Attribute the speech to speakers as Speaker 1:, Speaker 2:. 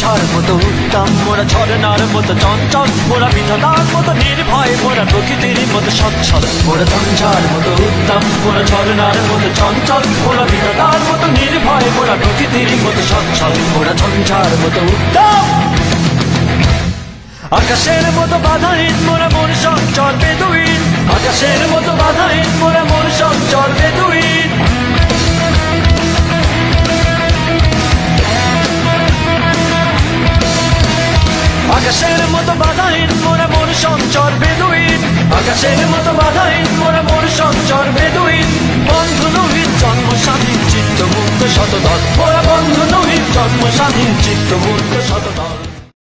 Speaker 1: ঝঞ্ঝার মতো উত্তম, মোরা ঝরনার মতো চঞ্চল, মোরা বিধাতার মতো নির্ভয়, মোরা প্রকৃতির মতো সচ্ছল। মোরা ঝঞ্ঝার মতো উত্তম, মোরা ঝরনার মতো চঞ্চল, মোরা বিধাতার মতো নির্ভয়, মোরা প্রকৃতির মতো সচ্ছল। মোরা ঝঞ্ঝার মতো উত্তম, আকাশের মতো বাধাহীন, মোরা মন সঞ্চর বেদুইন। আকাশের মতো বাধাহীন, মোরা মন সঞ্চর বেদুইন। আকাশের মতো বাধাহীন, মোরা মন সঞ্চর বেদুইন। আকাশের মতো বাধাহীন, মোরা মন সঞ্চর বেদুইন। বন্ধু নহিত জন্ম স্বাধীন, চিত্ত মুক্ত শতদল, মোরা বন্ধু নহিত জন্ম স্বাধীন, চিত্ত মুক্ত শতদল।